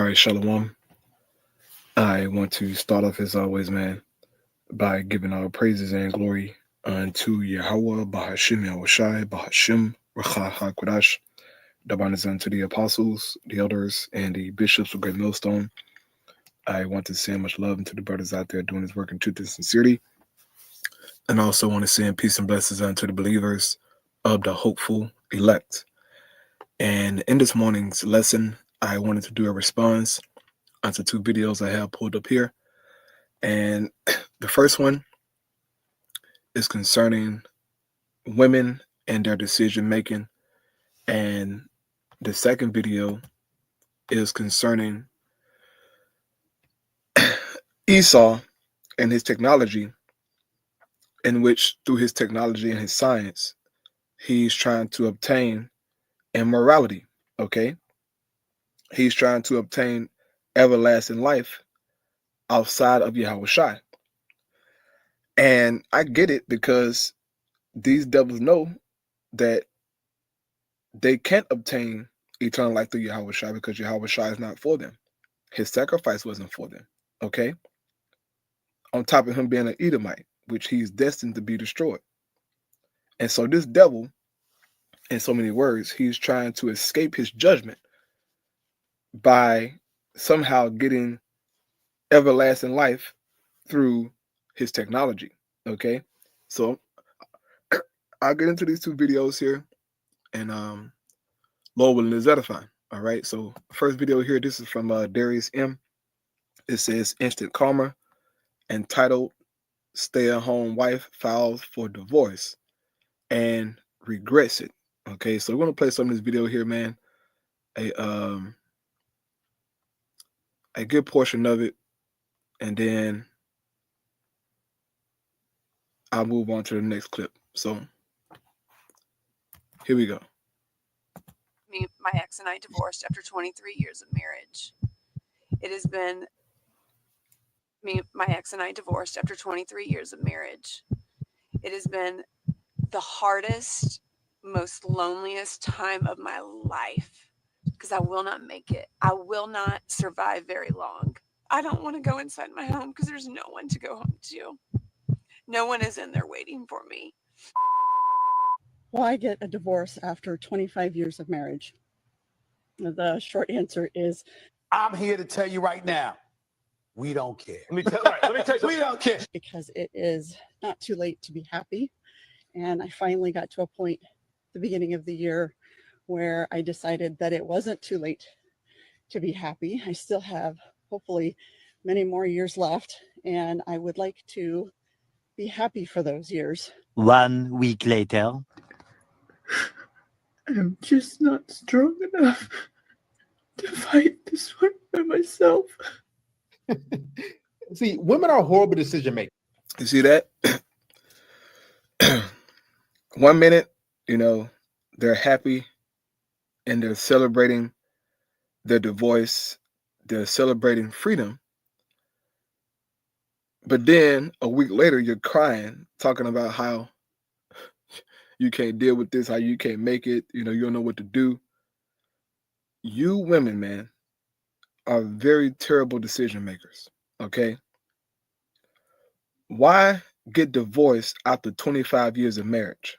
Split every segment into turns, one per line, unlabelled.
right, Shalom. I want to start off as always, man, by giving all praises and glory unto Yahweh, Bahashim Yahushai, Bahashim Racha HaKodash. Daban is unto the apostles, the elders, and the bishops of Great Millstone. I want to send much love into the brothers out there doing this work in truth and sincerity. And I also want to send peace and blessings unto the believers of the hopeful elect. And in this morning's lesson, I wanted to do a response onto two videos I have pulled up here. And the first one is concerning women and their decision making. And the second video is concerning Esau and his technology, in which through his technology and his science, he's trying to obtain immorality, okay? He's trying to obtain everlasting life outside of Yahushua. And I get it, because these devils know that they can't obtain eternal life through Yahushua, because Yahushua is not for them. His sacrifice wasn't for them, okay? On top of him being an Edomite, which he's destined to be destroyed. And so this devil, in so many words, he's trying to escape his judgment by somehow getting everlasting life through his technology, okay? So I'll get into these two videos here, and Lord willing is edifying. All right, so first video here, this is from Darius M. It says instant karma, entitled stay-at-home wife files for divorce and regrets it. Okay, so we're gonna play some of this video here, man. A good portion of it, and then I'll move on to the next clip. So here we go.
My ex and I divorced after 23 years of marriage. It has been my ex and I divorced after 23 years of marriage. It has been the hardest, most loneliest time of my life, because I will not make it. I will not survive very long. I don't want to go inside my home because there's no one to go home to. No one is in there waiting for me.
Why get a divorce after 25 years of marriage? The short answer is,
I'm here to tell you right now, we don't care.
Let me tell you
We don't care.
because it is not too late to be happy. And I finally got to a point at the beginning of the year where I decided that it wasn't too late to be happy. I still have, hopefully, many more years left, and I would like to be happy for those years.
1 week later.
I'm just not strong enough to fight this one by myself.
See, women are horrible decision makers.
You see that? 1 minute, they're happy and they're celebrating their divorce, they're celebrating freedom. But then a week later, you're crying, talking about how you can't deal with this, how you can't make it, you don't know what to do. You women, man, are very terrible decision makers, okay? Why get divorced after 25 years of marriage?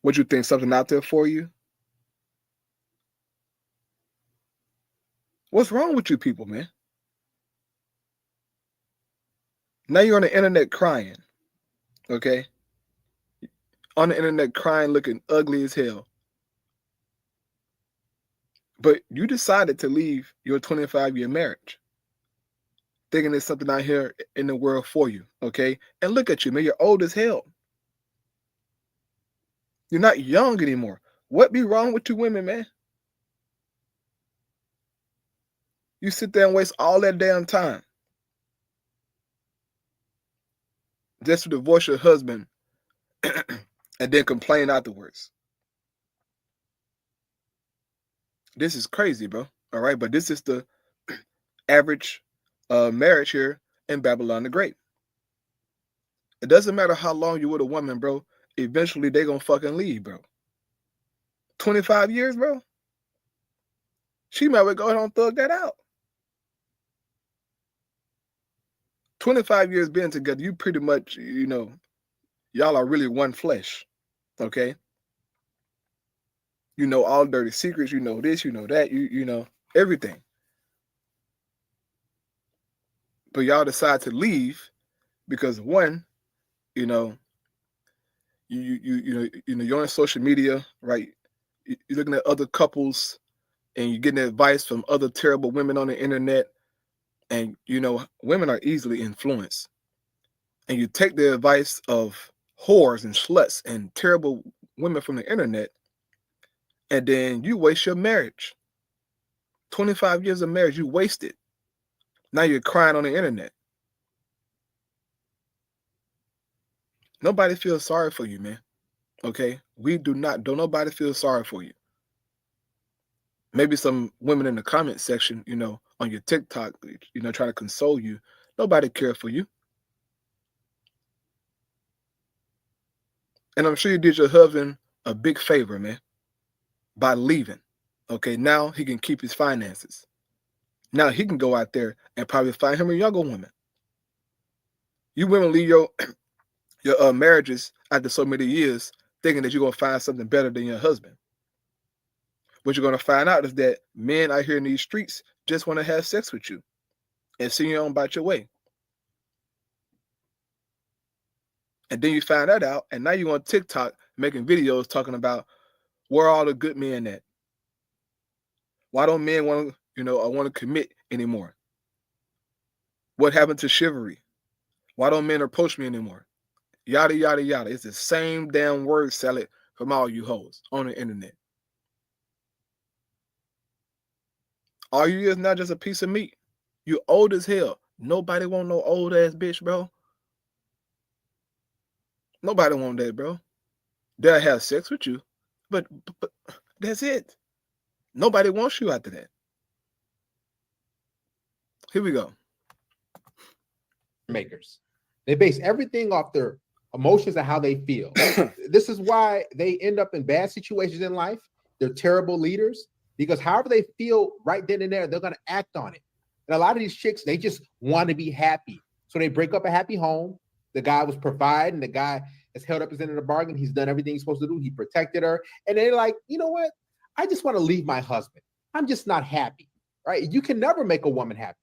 What you think, something out there for you? What's wrong with you people, man? Now you're on the internet crying, okay? On the internet crying, looking ugly as hell. But you decided to leave your 25-year marriage, thinking there's something out here in the world for you, okay? And look at you, man, you're old as hell. You're not young anymore. What be wrong with you women, man? You sit there and waste all that damn time just to divorce your husband and then complain afterwards. This is crazy, bro. All right, but this is the average marriage here in Babylon the Great. It doesn't matter how long you with a woman, bro. Eventually, they gonna fucking leave, bro. 25 years, bro? She might well go ahead and thug that out. 25 years being together, you pretty much, y'all are really one flesh. Okay? You know all dirty secrets, you know this, you know that, you know everything. But y'all decide to leave because one, you know, you're on social media, right? You're looking at other couples and you're getting advice from other terrible women on the internet. And women are easily influenced. And you take the advice of whores and sluts and terrible women from the internet, and then you waste your marriage. 25 years of marriage, you wasted. Now you're crying on the internet. Nobody feels sorry for you, man. Okay? Don't nobody feel sorry for you. Maybe some women in the comment section, on your TikTok, trying to console you. Nobody cares for you. And I'm sure you did your husband a big favor, man, by leaving. Okay, now he can keep his finances. Now he can go out there and probably find him a younger woman. You women leave your marriages after so many years thinking that you're going to find something better than your husband. What you're going to find out is that men out here in these streets just want to have sex with you and send you on about your way. And then you find that out, and now you're on TikTok making videos talking about where are all the good men at? Why don't men want to commit anymore? What happened to chivalry? Why don't men approach me anymore? Yada, yada, yada. It's the same damn word salad from all you hoes on the internet. All you is not just a piece of meat. You old as hell. Nobody want no old ass bitch, bro. Nobody want that, bro. They'll have sex with you, but that's it. Nobody wants you after that. Here we go.
Makers. They base everything off their emotions and how they feel. This is why they end up in bad situations in life. They're terrible leaders because however they feel right then and there, they're going to act on it. And a lot of these chicks, they just want to be happy. So they break up a happy home. The guy was providing. The guy has held up his end of the bargain. He's done everything he's supposed to do. He protected her. And they're like, you know what? I just want to leave my husband. I'm just not happy, right? You can never make a woman happy.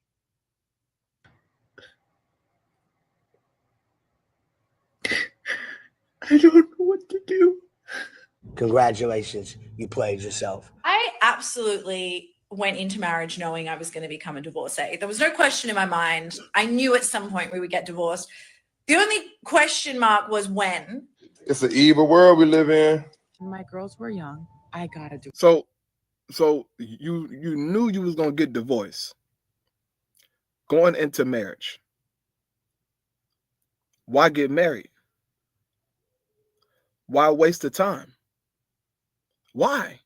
I don't know what to do.
Congratulations, you played yourself.
I absolutely went into marriage knowing I was going to become a divorcee. There was no question in my mind. I knew at some point we would get divorced. The only question mark was when.
It's an evil world we live in.
My girls were young. I gotta do.
So you knew you was gonna get divorced going into marriage. Why get married? Why waste the time? Why?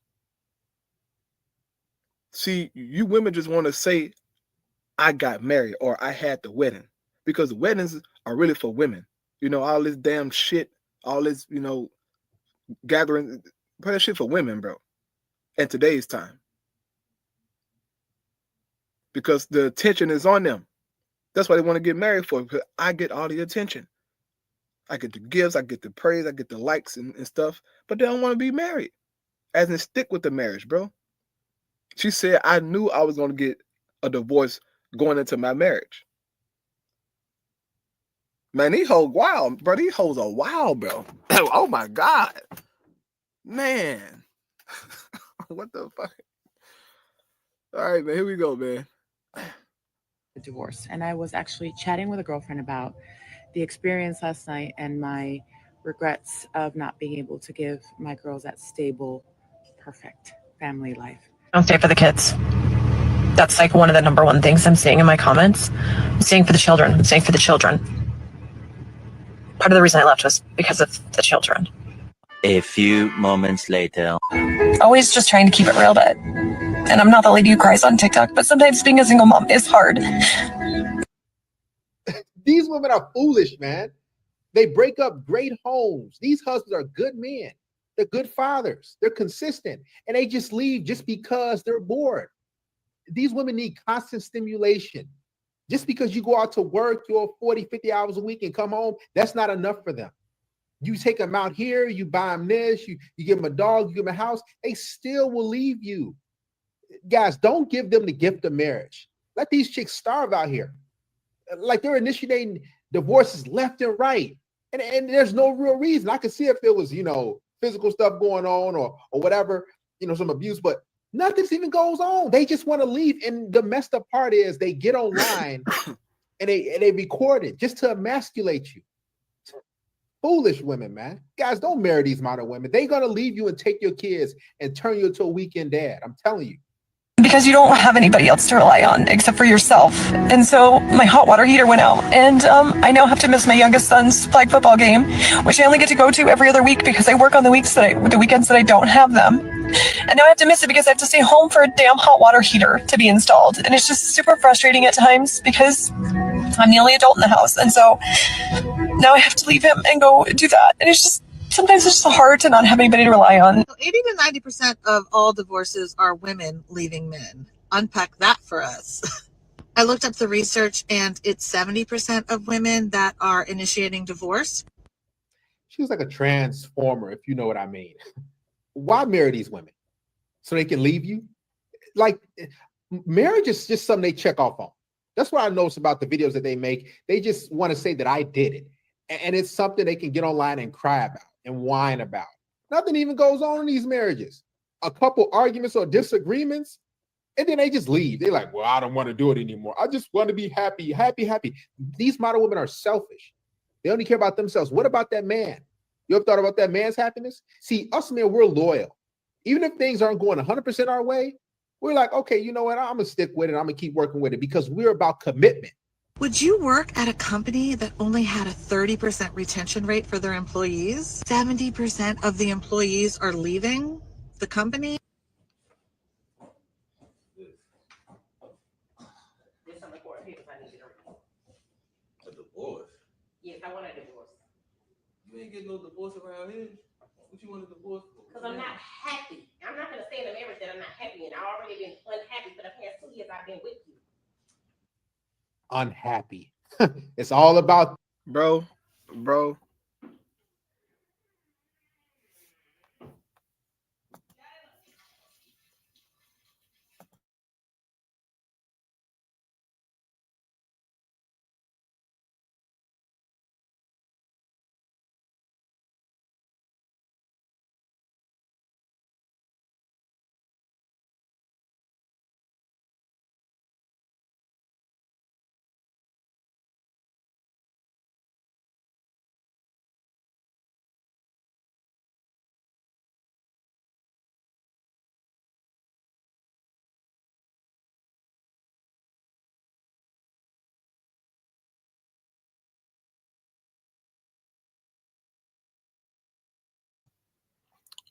See, you women just want to say, I got married or I had the wedding. Because weddings are really for women. All this damn shit, all this, gathering, put that shit for women, bro. In today's time. Because the attention is on them. That's why they want to get married for, because I get all the attention. I get the gifts, I get the praise, I get the likes and stuff, but they don't want to be married. As in stick with the marriage, bro. She said, I knew I was going to get a divorce going into my marriage. Man, these hoes wild, bro. These hoes are wild, bro. Oh my God. Man. What the fuck? All right, man, here we go, man.
Divorce. And I was actually chatting with a girlfriend about the experience last night and my regrets of not being able to give my girls that stable, perfect family life.
Don't stay for the kids. That's like one of the number one things I'm seeing in my comments. I'm staying for the children. I'm staying for the children. Part of the reason I left was because of the children.
A few moments later.
Always just trying to keep it real, but and I'm not the lady who cries on TikTok, but sometimes being a single mom is hard.
These women are foolish, man. They break up great homes. These husbands are good men. They're good fathers. They're consistent. And they just leave just because they're bored. These women need constant stimulation. Just because you go out to work, you're 40, 50 hours a week and come home, that's not enough for them. You take them out here, you buy them this, you give them a dog, you give them a house, they still will leave you. Guys, don't give them the gift of marriage. Let these chicks starve out here. Like they're initiating divorces left and right. And there's no real reason. I could see if there was, physical stuff going on or whatever, some abuse, but nothing even goes on. They just want to leave. And the messed up part is they get online and they record it just to emasculate you. Foolish women, man. Guys, don't marry these modern women. They're going to leave you and take your kids and turn you into a weekend dad. I'm telling you.
Because you don't have anybody else to rely on except for yourself. And so my hot water heater went out, and I now have to miss my youngest son's flag football game, which I only get to go to every other week because I work on the weekends that I don't have them. And now I have to miss it because I have to stay home for a damn hot water heater to be installed. And it's just super frustrating at times because I'm the only adult in the house. And so now I have to leave him and go do that. And it's just, sometimes it's just hard to not have anybody to rely on.
80 to 90% of all divorces are women leaving men. Unpack that for us. I looked up the research and it's 70% of women that are initiating divorce.
She was like a transformer, if you know what I mean. Why marry these women? So they can leave you? Like, marriage is just something they check off on. That's what I noticed about the videos that they make. They just want to say that I did it. And it's something they can get online and cry about and whine about. Nothing even goes on in these marriages. A couple arguments or disagreements, and then they just leave. They're like, well, I don't want to do it anymore. I just want to be happy, happy, happy. These modern women are selfish. They only care about themselves. What about that man? You ever thought about that man's happiness? See, us men, we're loyal. Even if things aren't going 100% our way, we're like, okay, you know what? I'm going to stick with it. I'm going to keep working with it because we're about commitment.
Would you work at a company that only had a 30% retention rate for their employees? 70% of the employees are leaving the company?
A divorce? Yes, I want a divorce. You ain't getting no divorce around here. What you want a divorce for? Because I'm not happy. I'm not going to stay in a marriage that I'm not happy in. I've already been unhappy for the past 2 years I've been with you.
Unhappy. It's all about
bro.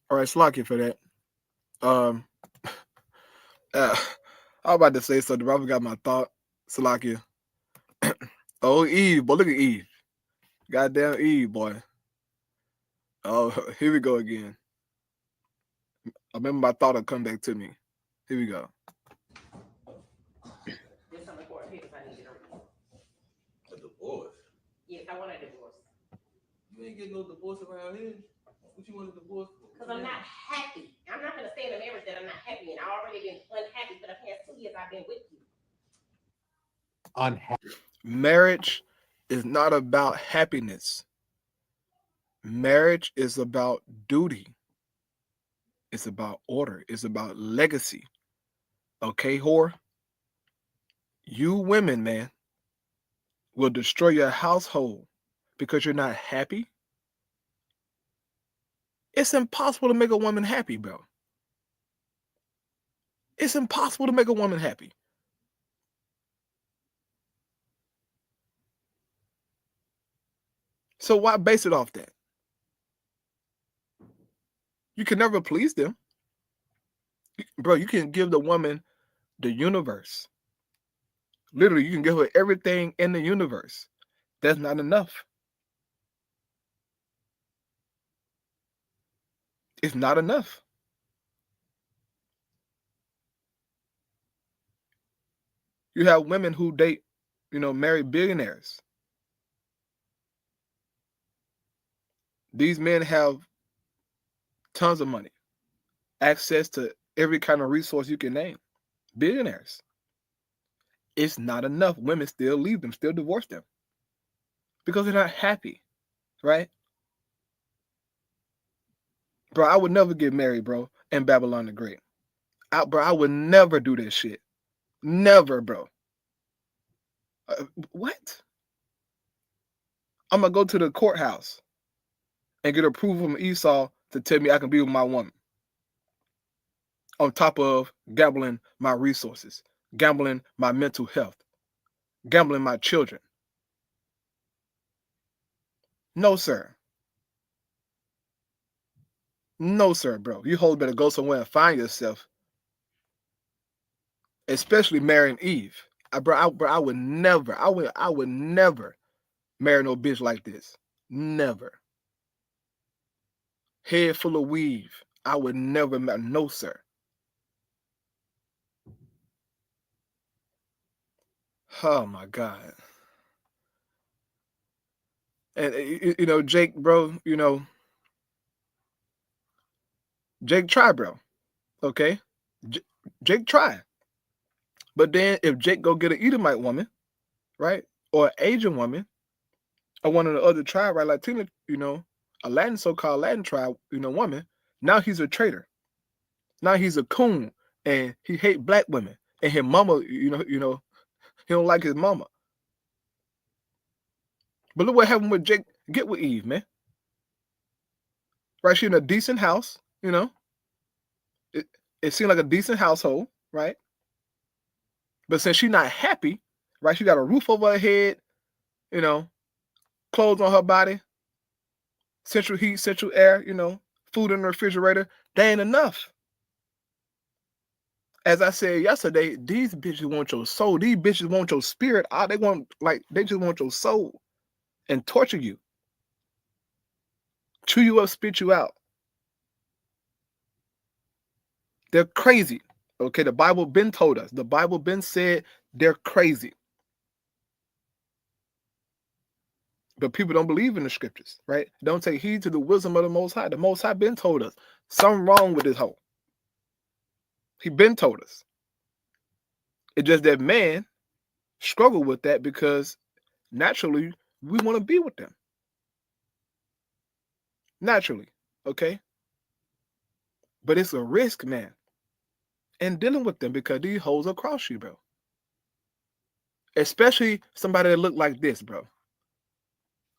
All right, Slocky for that. I was about to say something, but I forgot my thought. Salakia. Oh, Eve, boy, look at Eve. Goddamn Eve, boy. Oh, here we go again. I remember my thought will come back to me. Here we go.
There's something important here because I need to read. A divorce? Yes, I want a divorce. You ain't getting no divorce around here. What you want a divorce for? Because I'm not happy. I'm not going to stay in a marriage that I'm not happy in. I've already been unhappy for the past 2 years I've been with you.
unhappy.
Marriage is not about happiness. Marriage is about duty. It's about order. It's about legacy. Okay, whore? You women, man, will destroy your household because you're not happy. It's impossible to make a woman happy, bro. It's impossible to make a woman happy. So why base it off that? You can never please them. Bro, you can give the woman the universe. Literally, you can give her everything in the universe. That's not enough. It's not enough. You have women who date, marry billionaires. These men have tons of money, access to every kind of resource you can name. Billionaires. It's not enough. Women still leave them, still divorce them because they're not happy, right? Bro, I would never get married, bro, in Babylon the Great. I would never do that shit. Never, bro. What? I'm going to go to the courthouse and get approval from Esau to tell me I can be with my woman. On top of gambling my resources, gambling my mental health, gambling my children. No, sir. No, sir, bro. You hoes better go somewhere and find yourself. Especially marrying Eve. I would never, I would never marry no bitch like this. Never. Head full of weave. I would never marry. No, sir. Oh my God. And Jake, bro, Jake try, bro. Okay? Jake try. But then if Jake go get an Edomite woman, right? Or an Asian woman, or one of the other tribe, right? Latina, a Latin, so-called Latin tribe, woman, now he's a traitor. Now he's a coon and he hate black women. And his mama, he don't like his mama. But look what happened with Jake get with Eve, man. Right? She in a decent house, It seemed like a decent household, right? But since she's not happy, right? She got a roof over her head, clothes on her body, central heat, central air, food in the refrigerator. They ain't enough. As I said yesterday, these bitches want your soul. These bitches want your spirit. They just want your soul and torture you. Chew you up, spit you out. They're crazy. Okay, the Bible been told us. The Bible been said they're crazy. But people don't believe in the scriptures, right? Don't take heed to the wisdom of the Most High. The Most High been told us something wrong with this hoe. He been told us. It's just that man struggle with that because naturally we want to be with them. Naturally, okay? But it's a risk, man, in dealing with them because these hoes will cross you, bro. Especially somebody that look like this, bro.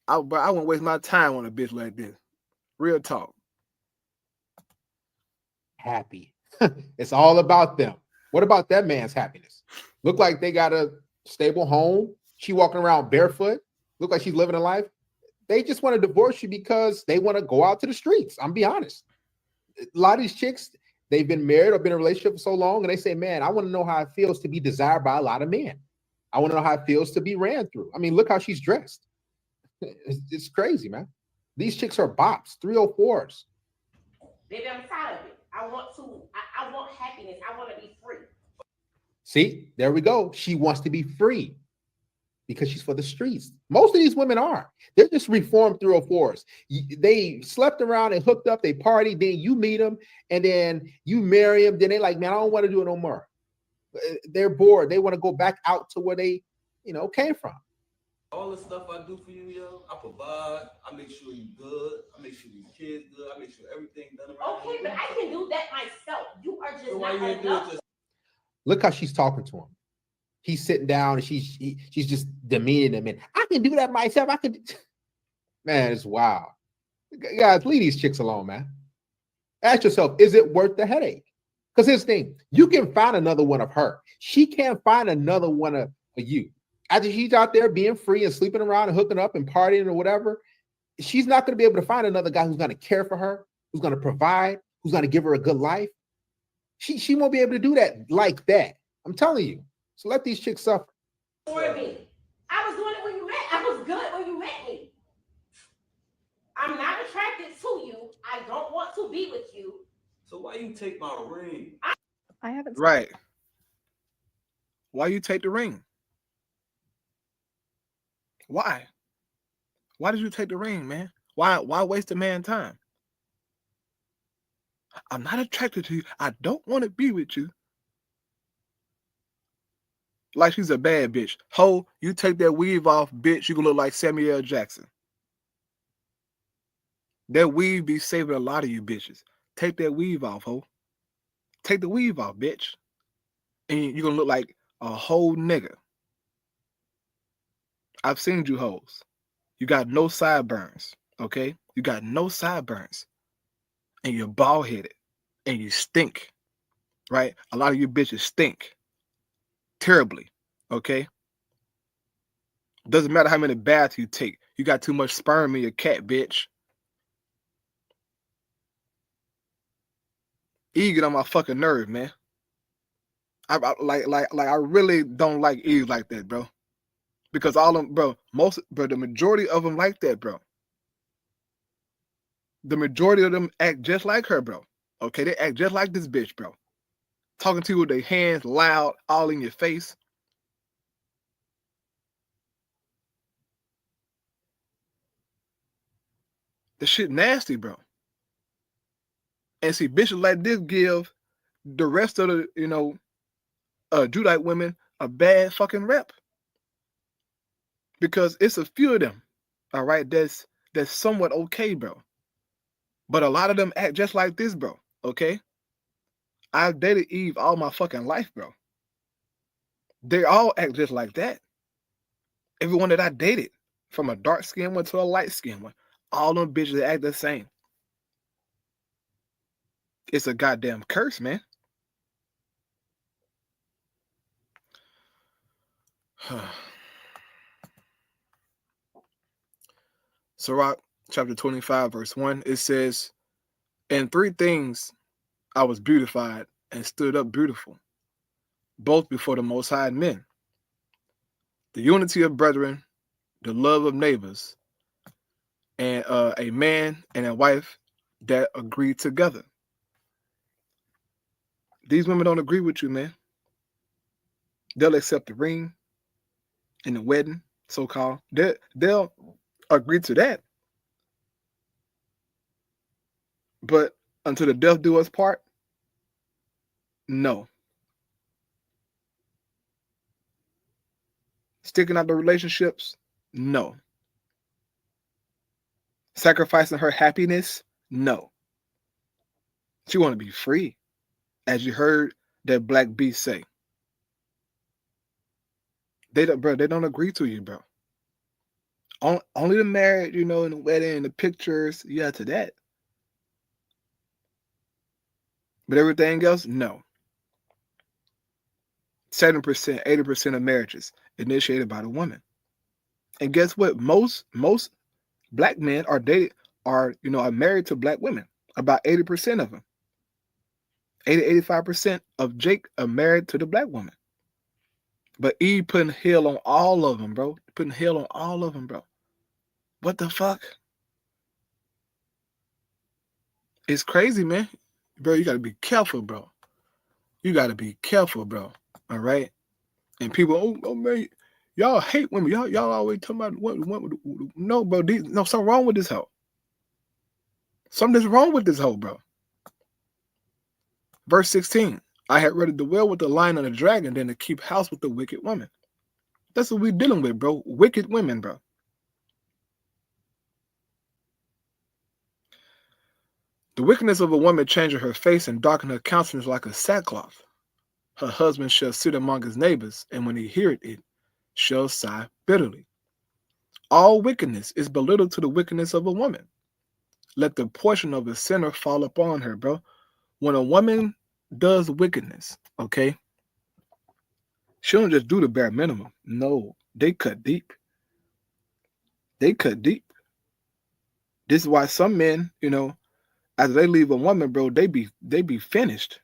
I wouldn't waste my time on a bitch like this. Real talk.
Happy. It's all about them. What about that man's happiness? Look like they got a stable home. She walking around barefoot. Look like she's living a life. They just want to divorce you because they want to go out to the streets. I'm be honest. A lot of these chicks, they've been married or been in a relationship for so long, and they say, man, I want to know how it feels to be desired by a lot of men. I want to know how it feels to be ran through. I mean, look how she's dressed. It's crazy, man. These chicks are bops, 304s.
Baby, I'm tired of it. I want happiness. I want to be free.
See, there we go. She wants to be free because she's for the streets. Most of these women are. They're just reformed 304s. They slept around and hooked up. They party. Then you meet them, and then you marry them. Then they're like, man, I don't want to do it no more. They're bored. They want to go back out to where they, came from.
All the stuff I do for you, yo, I provide. I make sure you good. I make sure these kids good. I make sure everything done around.
Okay, but I can do that myself. You are just
so why
not
you ain't do it just?
Look how she's talking to him. He's sitting down and she's just demeaning him. And I can do that myself. Man, it's wild. Guys, leave these chicks alone, man. Ask yourself, is it worth the headache? Because here's the thing, you can find another one of her. She can't find another one of you. After she's out there being free and sleeping around and hooking up and partying or whatever, she's not going to be able to find another guy who's going to care for her, who's going to provide, who's going to give her a good life. She won't be able to do that like that. I'm telling you. So let these chicks suffer.
For me. I was doing it when you met. I was good when you met me. I'm not attracted to you. I don't want to be with you.
So why you take my ring?
I haven't.
Right. Why you take the ring? Why? Why did you take the ring, man? Why waste a man's time? I'm not attracted to you. I don't want to be with you. Like she's a bad bitch. Ho, you take that weave off, bitch, you gonna look like Samuel L. Jackson. That weave be saving a lot of you bitches. Take that weave off, ho. Take the weave off, bitch. And you're gonna look like a whole nigga. I've seen you hoes. You got no sideburns, okay? You got no sideburns. And you're bald headed. And you stink, right? A lot of you bitches stink terribly, okay? Doesn't matter how many baths you take. You got too much sperm in your cat, bitch. Eve get on my fucking nerve, man. I really don't like Eve like that, bro. Because all them, the majority of them like that, bro. The majority of them act just like her, bro. Okay, they act just like this bitch, bro. Talking to you with their hands loud, all in your face. The shit nasty, bro. And see, bitches like this give the rest of the, Judite women a bad fucking rep. Because it's a few of them, all right, that's somewhat okay, bro. But a lot of them act just like this, bro, okay? I've dated Eve all my fucking life, bro. They all act just like that. Everyone that I dated, from a dark skinned one to a light skinned one, all them bitches act the same. It's a goddamn curse, man. Sirach chapter 25, verse 1, it says, "In three things I was beautified and stood up beautiful, both before the Most High and men. The unity of brethren, the love of neighbors, and a man and a wife that agree together." These women don't agree with you, man. They'll accept the ring and the wedding, so-called. They'll agree to that. But until the death do us part, no. Sticking out the relationships, no. Sacrificing her happiness, no. She want to be free, as you heard that Black Beast say. They don't agree to you, bro. Only the marriage, and the wedding and the pictures, yeah, to that. But everything else, no. 70%, 80% of marriages initiated by the woman. And guess what? Most Black men are married to Black women. About 80% of them. 80-85% of Jake are married to the Black woman. But Eve putting hell on all of them, bro. Putting hell on all of them, bro. What the fuck? It's crazy, man. Bro, you gotta be careful, bro. You gotta be careful, bro. All right? And people, oh man, y'all hate women. Y'all always talking about women. No, bro. Something wrong with this hoe. Something's wrong with this hoe, bro. Verse 16. I had rather dwell with the lion and the dragon than to keep house with the wicked woman. That's what we're dealing with, bro. Wicked women, bro. The wickedness of a woman changing her face and darken her countenance like a sackcloth. Her husband shall sit among his neighbors, and when he heareth it, shall sigh bitterly. All wickedness is belittled to the wickedness of a woman. Let the portion of a sinner fall upon her, bro. When a woman does wickedness, okay, she don't just do the bare minimum. No, they cut deep. They cut deep. This is why some men, after they leave a woman, bro, they be finished.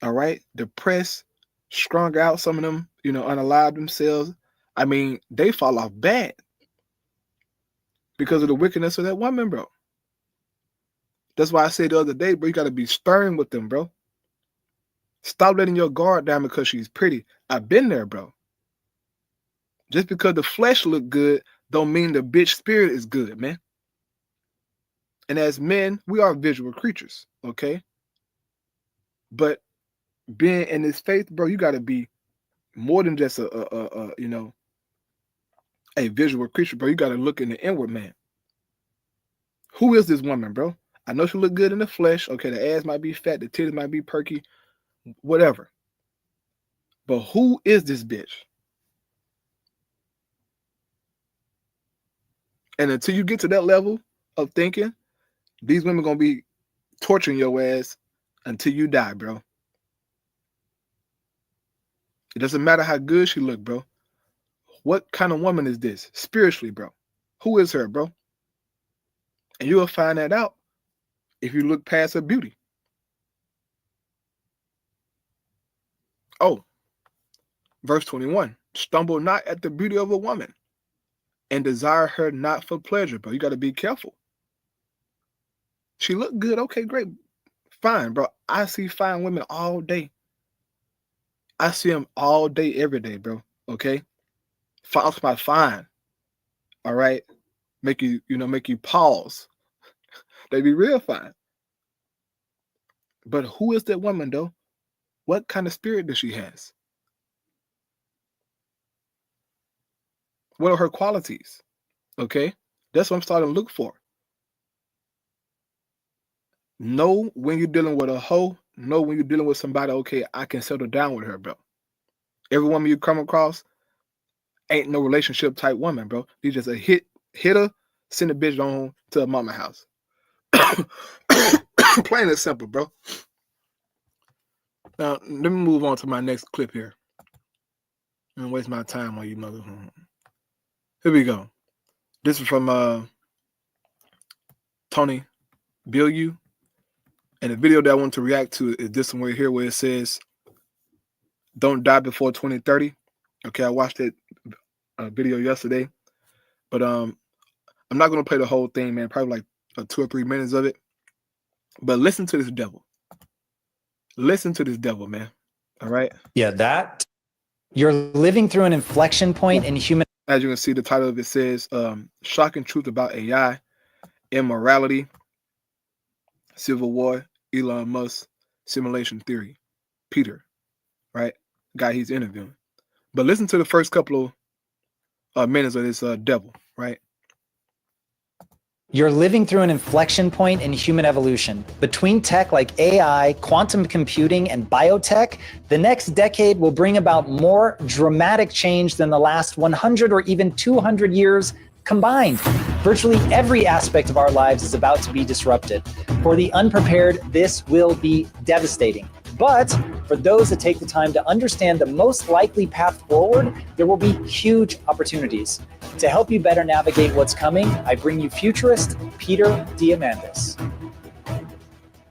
All right, depressed, strung out. Some of them, unalive themselves. I mean, they fall off bad because of the wickedness of that woman, bro. That's why I said the other day, bro, you got to be stern with them, bro. Stop letting your guard down because she's pretty. I've been there, bro. Just because the flesh look good don't mean the bitch spirit is good, man. And as men, we are visual creatures, okay? But being in this faith, bro, you got to be more than just a visual creature, bro. You got to look in the inward man. Who is this woman, bro? I know she look good in the flesh. Okay, the ass might be fat, the titties might be perky, whatever. But who is this bitch? And until you get to that level of thinking, these women gonna be torturing your ass until you die, bro. It doesn't matter how good she look, bro. What kind of woman is this spiritually, bro? Who is her, bro? And you'll find that out if you look past her beauty. Oh, verse 21. Stumble not at the beauty of a woman and desire her not for pleasure, bro. You got to be careful. She looked good. Okay, great. Fine, bro. I see fine women all day. I see them all day, every day, bro. Okay? False by fine. All right? Make you pause. They be real fine. But who is that woman, though? What kind of spirit does she has? What are her qualities? Okay? That's what I'm starting to look for. Know when you're dealing with a hoe. Know when you're dealing with somebody, okay, I can settle down with her, bro. Every woman you come across ain't no relationship type woman, bro. You just a hitter, send a bitch on to a mama house. Plain and simple, bro. Now, let me move on to my next clip here. I don't waste my time on you, mother. Here we go. This is from Tony Billieu. And the video that I want to react to is this one right here where it says, don't die before 2030. Okay, I watched that video yesterday. But I'm not going to play the whole thing, man. Probably like 2 or 3 minutes of it. But listen to this devil. Listen to this devil, man. All right?
Yeah, that. You're living through an inflection point in human.
As you can see, the title of it says, Shocking Truth About AI, Immorality, Civil War, Elon Musk, Simulation Theory. Peter, right? Guy he's interviewing. But listen to the first couple of minutes of this devil, right?
You're living through an inflection point in human evolution. Between tech like AI, quantum computing, and biotech, the next decade will bring about more dramatic change than the last 100 or even 200 years combined. Virtually every aspect of our lives is about to be disrupted. For the unprepared, this will be devastating. But for those that take the time to understand the most likely path forward, there will be huge opportunities. To help you better navigate what's coming, I bring you futurist Peter Diamandis.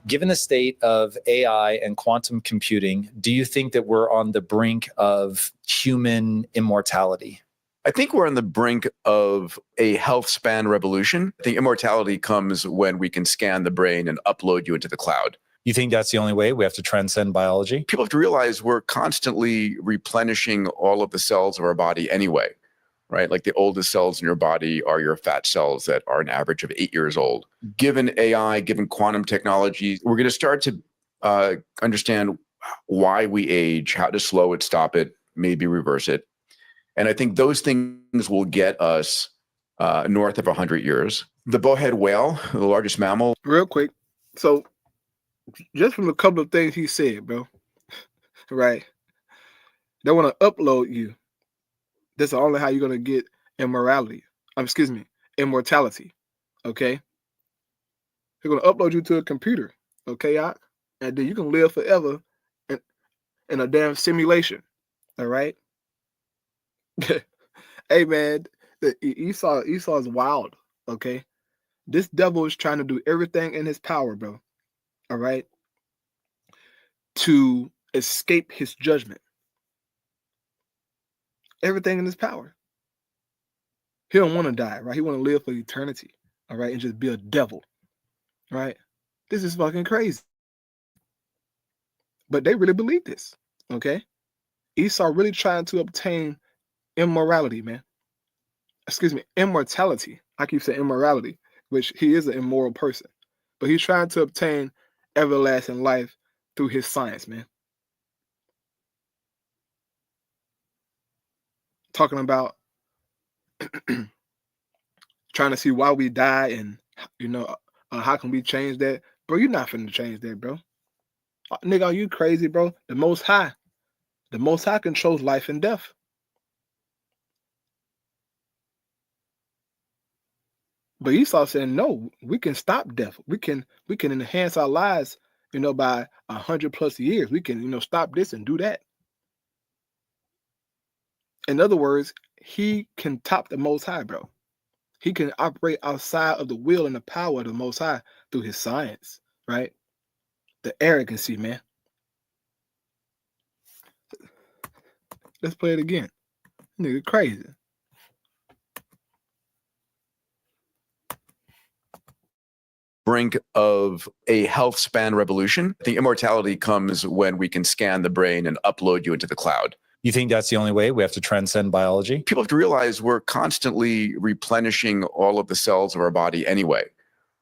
Given the state of AI and quantum computing, do you think that we're on the brink of human immortality?
I think we're on the brink of a health span revolution. I think immortality comes when we can scan the brain and upload you into the cloud.
You think that's the only way? We have to transcend biology?
People have to realize we're constantly replenishing all of the cells of our body anyway, right? Like the oldest cells in your body are your fat cells that are an average of 8 years old. Given AI, given quantum technology, we're going to start to understand why we age, how to slow it, stop it, maybe reverse it. And I think those things will get us north of 100 years. The bowhead whale, the largest mammal.
Real quick. So just from a couple of things he said, bro, right? They want to upload you. That's the only how you're going to get immortality. Okay? They're going to upload you to a computer, okay, Ak? And then you can live forever in a damn simulation, all right? Hey, man, Esau is wild, okay? This devil is trying to do everything in his power, bro, all right, to escape his judgment. Everything in his power. He don't want to die, right? He want to live for eternity, all right, and just be a devil, right? This is fucking crazy. But they really believe this. Okay. Esau really trying to obtain immorality, man. Excuse me, immortality. I keep saying immorality, which he is an immoral person. But he's trying to obtain everlasting life through his science, man. Talking about trying to see why we die and, how can we change that? Bro, you're not finna change that, bro. Nigga, are you crazy, bro? The Most High controls life and death. But Esau said, no, we can stop death. We can enhance our lives, by 100+ years. We can, stop this and do that. In other words, he can top the Most High, bro. He can operate outside of the will and the power of the Most High through his science, right? The arrogancy, man. Let's play it again. Nigga, crazy.
Brink of a health span revolution. I think immortality comes when we can scan the brain and upload you into the cloud.
You think that's the only way? We have to transcend biology?
People have to realize we're constantly replenishing all of the cells of our body anyway,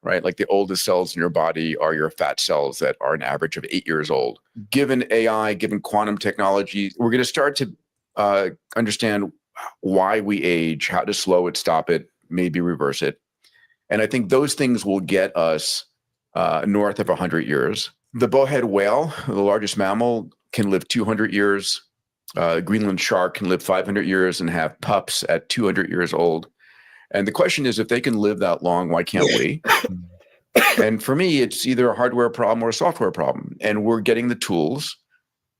right? Like the oldest cells in your body are your fat cells that are an average of 8 years old. Given AI, given quantum technology, we're going to start to understand why we age, how to slow it, stop it, maybe reverse it. And I think those things will get us north of 100 years. The bowhead whale, the largest mammal, can live 200 years. Greenland shark can live 500 years and have pups at 200 years old. And the question is, if they can live that long, why can't we? And for me, it's either a hardware problem or a software problem. And we're getting the tools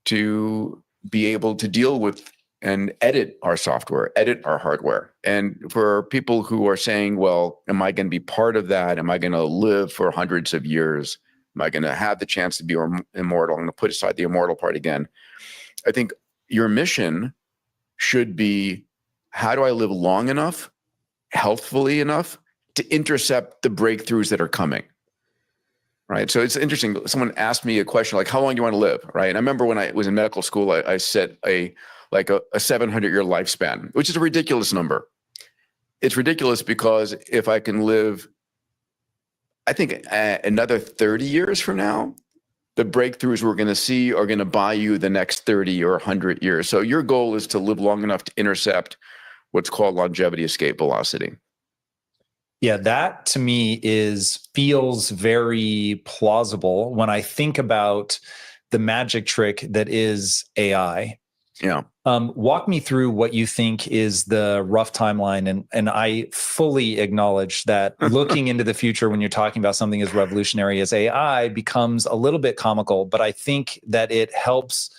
to be able to deal with and edit our software, edit our hardware. And for people who are saying, well, am I going to be part of that? Am I going to live for hundreds of years? Am I going to have the chance to be immortal? I'm going to put aside the immortal part again. I think your mission should be, how do I live long enough, healthfully enough to intercept the breakthroughs that are coming? Right. So it's interesting. Someone asked me a question like, how long do you want to live? Right. And I remember when I was in medical school, I set a 700-year lifespan, which is a ridiculous number. It's ridiculous because if I can live, I think another 30 years from now, the breakthroughs we're going to see are going to buy you the next 30 or 100 years. So your goal is to live long enough to intercept what's called longevity escape velocity.
Yeah, that to me feels very plausible when I think about the magic trick that is AI.
Yeah.
Walk me through what you think is the rough timeline. And I fully acknowledge that looking into the future when you're talking about something as revolutionary as AI becomes a little bit comical, but I think that it helps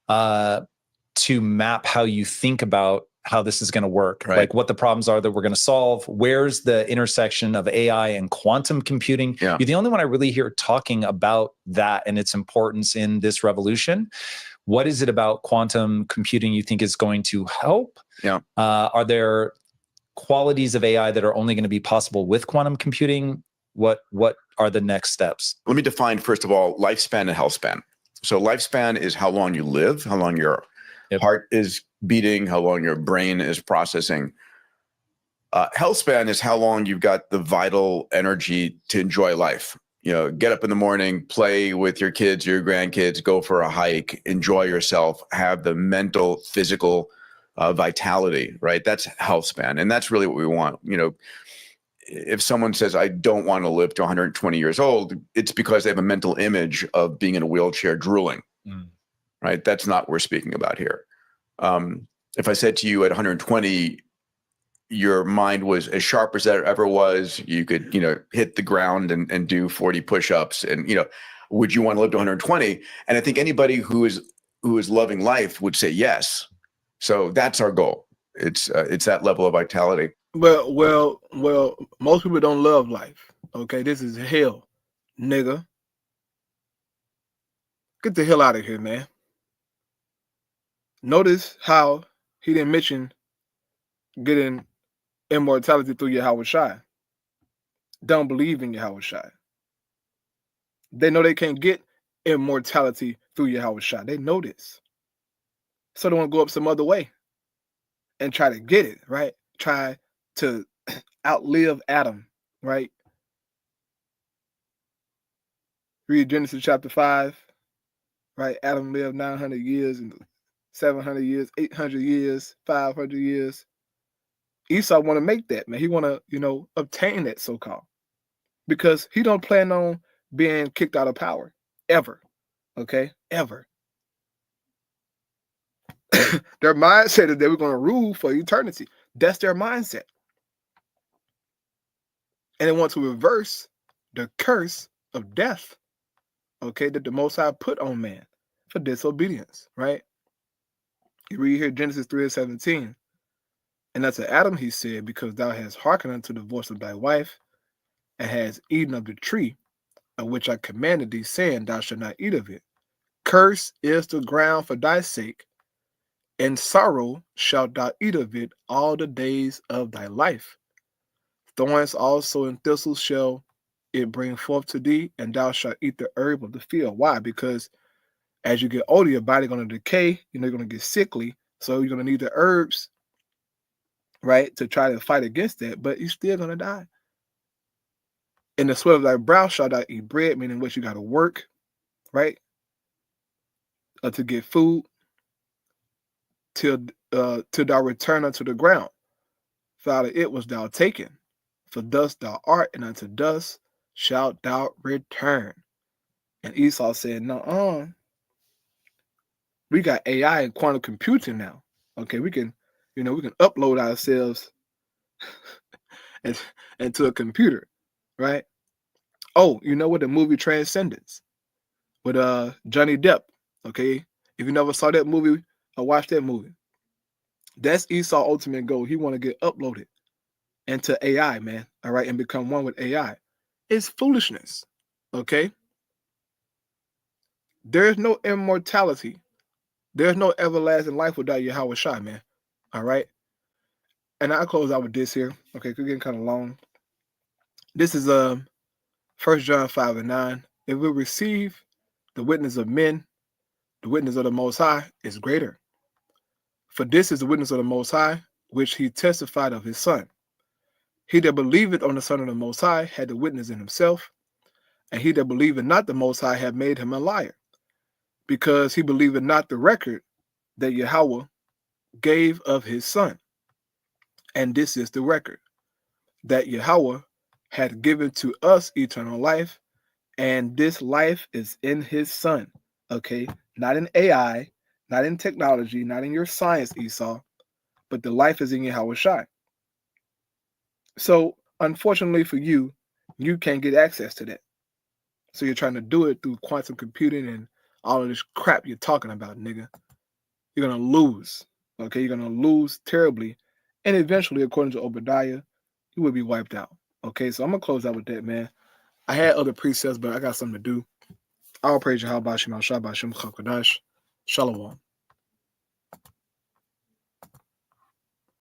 to map how you think about how this is going to work,
right?
Like what the problems are that we're going to solve. Where's the intersection of AI and quantum computing?
Yeah.
You're the only one I really hear talking about that and its importance in this revolution. What is it about quantum computing you think is going to help?
Yeah.
Are there qualities of AI that are only going to be possible with quantum computing? What are the next steps?
Let me define, first of all, lifespan and health span. So lifespan is how long you live, how long your heart is beating, how long your brain is processing. Health span is how long you've got the vital energy to enjoy life. Get up in the morning, play with your kids, your grandkids, go for a hike, enjoy yourself, have the mental, physical vitality, right? That's health span. And that's really what we want. If someone says, I don't want to live to 120 years old, it's because they have a mental image of being in a wheelchair drooling, right? That's not what we're speaking about here. If I said to you at 120, your mind was as sharp as that ever was, you could, hit the ground and do 40 push-ups and, would you want to live to 120? And I think anybody who is loving life would say yes. So that's our goal. It's that level of vitality.
Well, most people don't love life. Okay, this is hell, nigga. Get the hell out of here, man. Notice how he didn't mention getting immortality through Yahweh Shai. Don't believe in Yahweh Shai. They know they can't get immortality through Yahweh Shah. They know this. So they want to go up some other way and try to get it, right? Try to outlive Adam, right? Read Genesis chapter 5, right? Adam lived 900 years and 700 years, 800 years, 500 years. Esau want to make that, man. He want to, obtain that so-called. Because he don't plan on being kicked out of power, ever, okay? Ever. Their mindset is they were going to rule for eternity. That's their mindset. And they want to reverse the curse of death, okay, that the Most High put on man for disobedience, right? You read here Genesis 3:17. And unto Adam he said, because thou hast hearkened unto the voice of thy wife, and hast eaten of the tree of which I commanded thee, saying, thou shalt not eat of it. Cursed is the ground for thy sake, and sorrow shalt thou eat of it all the days of thy life. Thorns also and thistles shall it bring forth to thee, and thou shalt eat the herb of the field. Why? Because as you get older, your body going to decay, you're going to get sickly, so you're going to need the herbs, right, to try to fight against that, but you're still going to die. In the sweat of thy brow shalt thou eat bread, meaning what you got to work, right, to get food, till thou return unto the ground. For out of it was thou taken, for dust thou art, and unto dust shalt thou return. And Esau said, no, we got AI and quantum computing now. Okay, we can upload ourselves into a computer, right? Oh, you know what? The movie Transcendence with Johnny Depp. Okay, if you never saw that movie or watched that movie, that's Esau's ultimate goal. He want to get uploaded into AI, man. All right, and become one with AI. It's foolishness. Okay, there's no immortality. There's no everlasting life without Yahweh Shai, man. All right, and I'll close out with this here. Okay, it's getting kind of long. This is 1 John 5:9. If we receive the witness of men, the witness of the Most High is greater. For this is the witness of the Most High, which he testified of his Son. He that believeth on the Son of the Most High had the witness in himself, and he that believeth not the Most High had made him a liar, because he believeth not the record that Yahweh gave of his Son. And this is the record, that Yahweh had given to us eternal life, and this life is in his Son. Okay, not in AI, not in technology, not in your science, Esau, but the life is in Yahweh Shai. So, unfortunately for you, you can't get access to that. So you're trying to do it through quantum computing and all of this crap you're talking about, nigga. You're going to lose. Okay, you're going to lose terribly. And eventually, according to Obadiah, you will be wiped out. Okay, so I'm going to close out with that, man. I had other precepts, but I got something to do. All praise Yahweh Bashim Al Shabbat Shem Chakadash. Shalom.